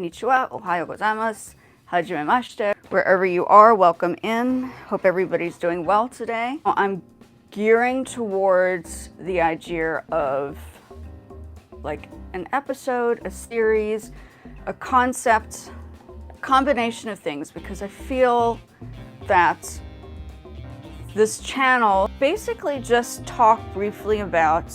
Konnichiwa, Ohayo gozaimasu, hajimemashite. Wherever you are, welcome in. Hope everybody's doing well today. I'm gearing towards the idea of like an episode, a series, a concept, a combination of things, because I feel that this channel basically just talk briefly about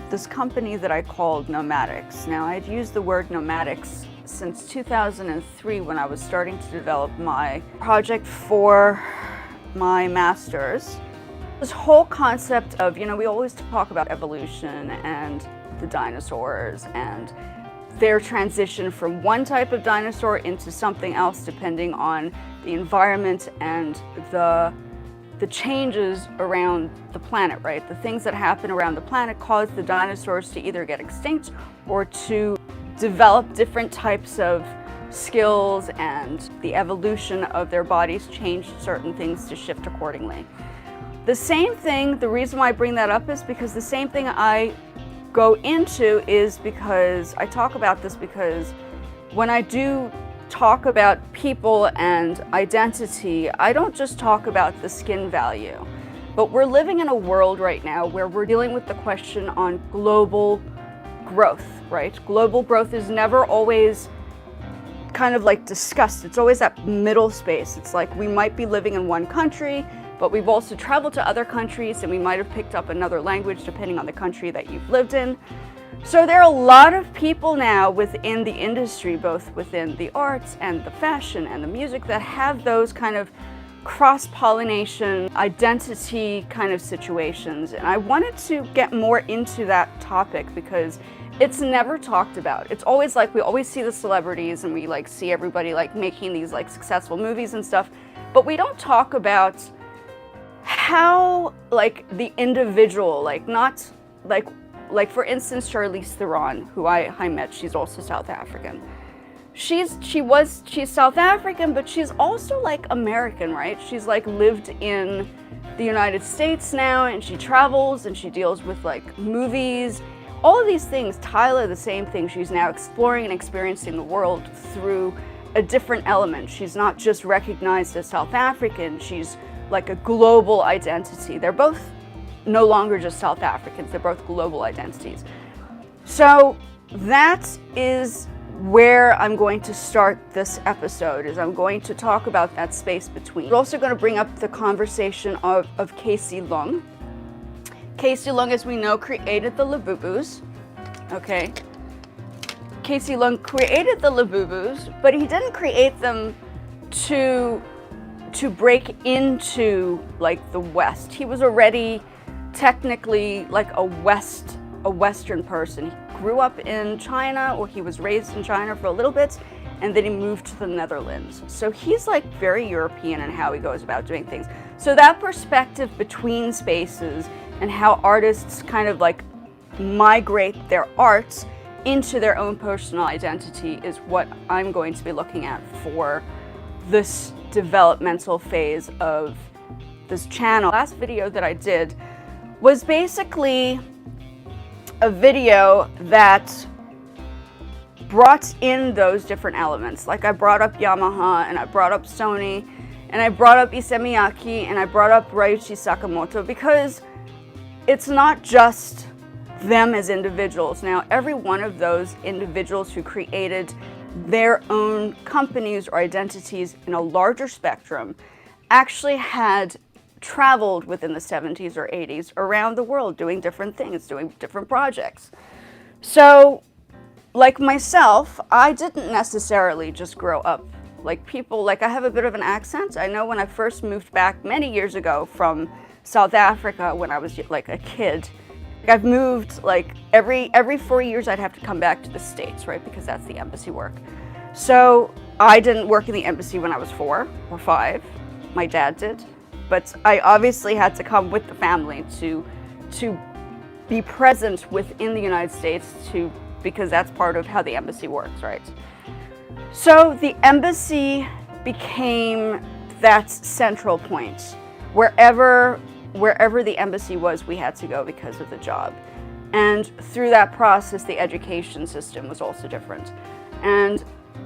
this company that I called Nomadixx. Now, I'd used the word Nomadixx since 2003 when I was starting to develop my project for my master's. This whole concept of, we always talk about evolution and the dinosaurs and their transition from one type of dinosaur into something else depending on the environment and the changes around the planet, right? The things that happen around the planet cause the dinosaurs to either get extinct or to develop different types of skills, and the evolution of their bodies changed certain things to shift accordingly. The same thing, the reason why I bring that up is because the same thing I go into is because I talk about this because when I do talk about people and identity, I don't just talk about the skin value, but we're living in a world right now where we're dealing with the question on global growth, right? Global growth is never always kind of like discussed. It's always that middle space. It's like we might be living in one country, but we've also traveled to other countries and we might have picked up another language depending on the country that you've lived in. So there are a lot of people now within the industry, both within the arts and the fashion and the music, that have those kind of cross-pollination identity kind of situations. And I wanted to get more into that topic because it's never talked about. It's always like we always see the celebrities and we like see everybody like making these like successful movies and stuff, but we don't talk about how like the individual, like not like for instance, Charlize Theron, who I met, she's also South African. She's South African, but she's also like American, right? She's like lived in the United States now, and she travels and she deals with like movies, all of these things. Tyla, the same thing. She's now exploring and experiencing the world through a different element. She's not just recognized as South African, she's like a global identity. They're both no longer just South Africans, they're both global identities. So that is where I'm going to start this episode, is I'm going to talk about that space between. We're also going to bring up the conversation of Casey Lung. Casey Lung, as we know, created the Labubus, okay? Casey Lung created the Labubus, but he didn't create them to break into like the West. He was already technically like a Western person. He grew up in China, or he was raised in China for a little bit, and then he moved to the Netherlands. So he's like very European in how he goes about doing things. So that perspective between spaces and how artists kind of like migrate their arts into their own personal identity is what I'm going to be looking at for this developmental phase of this channel. Last video that I did was basically a video that brought in those different elements. Like I brought up Yamaha, and I brought up Sony, and I brought up Issey Miyake, and I brought up Ryuichi Sakamoto, because it's not just them as individuals. Now, every one of those individuals who created their own companies or identities in a larger spectrum actually had traveled within the 70s or 80s around the world doing different things, doing different projects. So, like myself, I didn't necessarily just grow up like people. Like, I have a bit of an accent. I know when I first moved back many years ago from South Africa when I was like a kid, I've moved like every 4 years I'd have to come back to the States, right? Because that's the embassy work. So I didn't work in the embassy when I was 4 or 5. My dad did. But I obviously had to come with the family to be present within the United States because that's part of how the embassy works, right? So the embassy became that central point. Wherever the embassy was, we had to go because of the job. And through that process, the education system was also different. And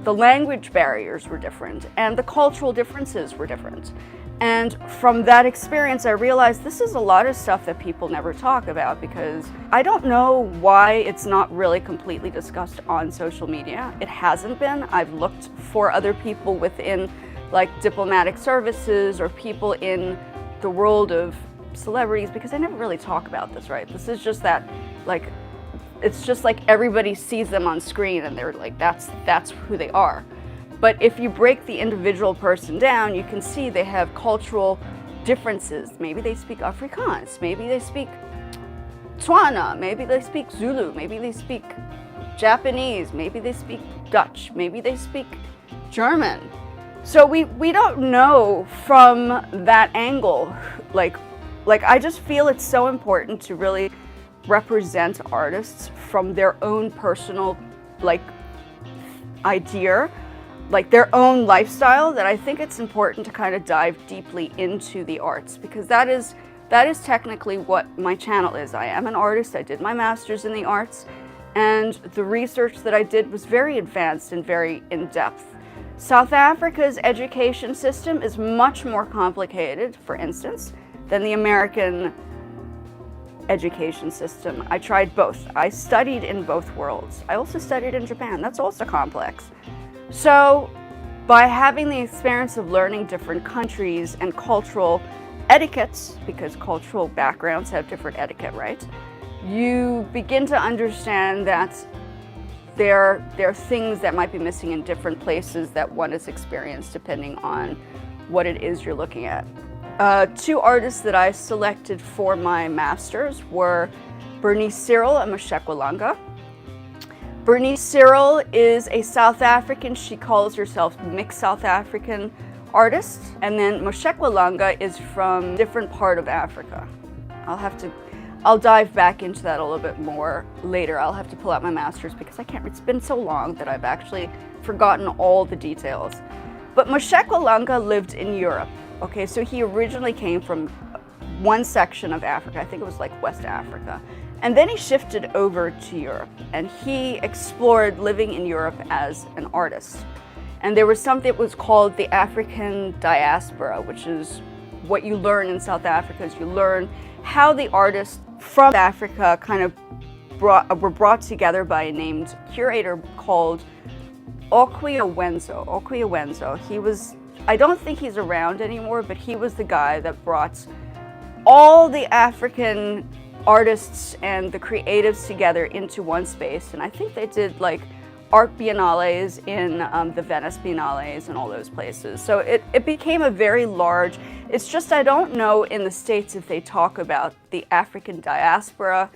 the language barriers were different, and the cultural differences were different. And from that experience, I realized this is a lot of stuff that people never talk about, because I don't know why it's not really completely discussed on social media. It hasn't been. I've looked for other people within like diplomatic services or people in the world of celebrities, because they never really talk about this, right? This is just that, like, it's just like everybody sees them on screen and they're like, that's who they are. But if you break the individual person down, you can see they have cultural differences. Maybe they speak Afrikaans, maybe they speak Tswana, maybe they speak Zulu, maybe they speak Japanese, maybe they speak Dutch, maybe they speak German. So we don't know from that angle. Like I just feel it's so important to really represent artists from their own personal like idea, like their own lifestyle, that I think it's important to kind of dive deeply into the arts, because that is technically what my channel is. I am an artist. I did my master's in the arts, and the research that I did was very advanced and very in-depth. South Africa's education system is much more complicated, for instance, than the American education system. I tried both. I studied in both worlds. I also studied in Japan. That's also complex. So by having the experience of learning different countries and cultural etiquettes, because cultural backgrounds have different etiquette, right? You begin to understand that there are things that might be missing in different places that one has experienced depending on what it is you're looking at. Two artists that I selected for my masters were Bernice Cyril and Moshekwa Langa. Bernice Cyril is a South African. She calls herself mixed South African artist. And then Moshekwa Langa is from a different part of Africa. I'll dive back into that a little bit more later. I'll have to pull out my masters because it's been so long that I've actually forgotten all the details. But Moshekwa Langa lived in Europe. Okay, so he originally came from one section of Africa. I think it was like West Africa. And then he shifted over to Europe, and he explored living in Europe as an artist. And there was something that was called the African diaspora, which is what you learn in South Africa, is you learn how the artists from Africa kind of were brought together by a named curator called Okwui. He was, I don't think he's around anymore, but he was the guy that brought all the African artists and the creatives together into one space. And I think they did like art biennales in the Venice biennales and all those places. So it became a very large, it's just I don't know in the States if they talk about the African diaspora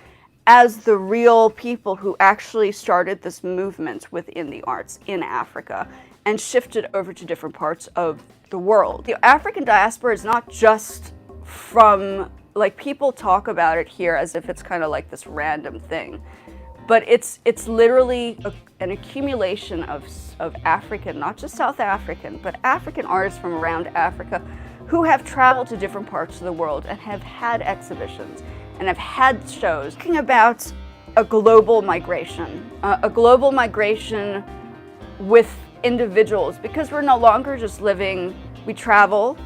as the real people who actually started this movement within the arts in Africa and shifted over to different parts of the world. The African diaspora is not just from, like, people talk about it here as if it's kind of like this random thing, but it's literally an accumulation of African, not just South African, but African artists from around Africa who have traveled to different parts of the world and have had exhibitions and have had shows. Talking about a global migration with individuals, because we're no longer just living, we travel,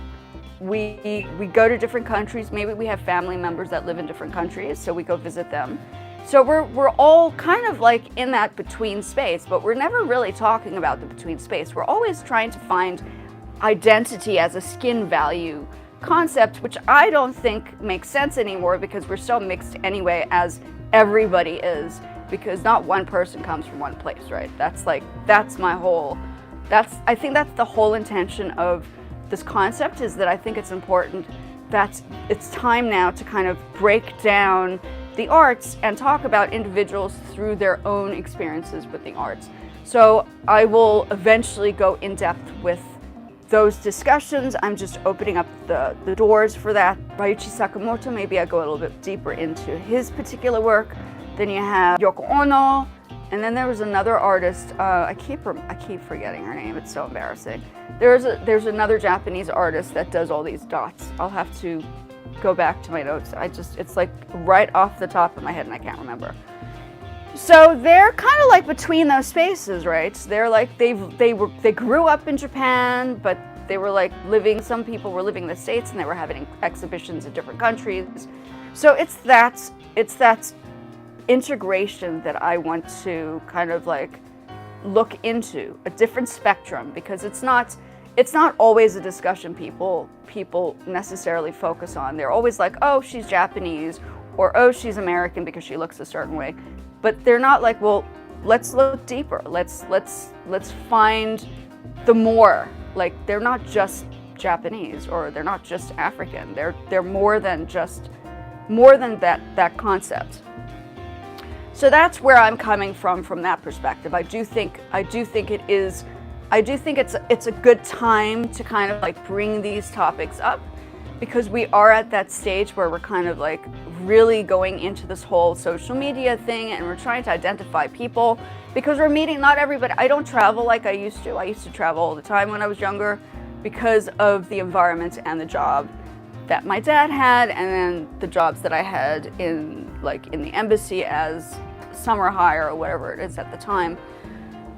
we go to different countries. Maybe we have family members that live in different countries, so we go visit them. So we're all kind of like in that between space, but we're never really talking about the between space. We're always trying to find identity as a skin value concept, which I don't think makes sense anymore because we're so mixed anyway, as everybody is, because not one person comes from one place, right? I think that's the whole intention of this concept, is that I think it's important that it's time now to kind of break down the arts and talk about individuals through their own experiences with the arts. So I will eventually go in depth with those discussions. I'm just opening up the doors for that. Ryuichi Sakamoto, maybe I go a little bit deeper into his particular work. Then you have Yoko Ono, and then there was another artist, I keep forgetting her name, it's so embarrassing. There's another Japanese artist that does all these dots. I'll have to go back to my notes. It's like right off the top of my head and I can't remember. So they're kind of like between those spaces, right? They're like they grew up in Japan, but they were like living. Some people were living in the States, and they were having exhibitions in different countries. So it's that integration that I want to kind of like look into, a different spectrum, because it's not always a discussion people necessarily focus on. They're always like, oh, she's Japanese, or oh, she's American because she looks a certain way. But they're not like, well, let's look deeper. Let's find the more. Like, they're not just Japanese, or they're not just African. They're more than that concept. So that's where I'm coming from that perspective. I do think it's a good time to kind of like bring these topics up, because we are at that stage where we're kind of like really going into this whole social media thing, and we're trying to identify people, because we're meeting not everybody. I don't travel like I used to. I used to travel all the time when I was younger because of the environment and the job that my dad had, and then the jobs that I had in the embassy as summer hire or whatever it is at the time.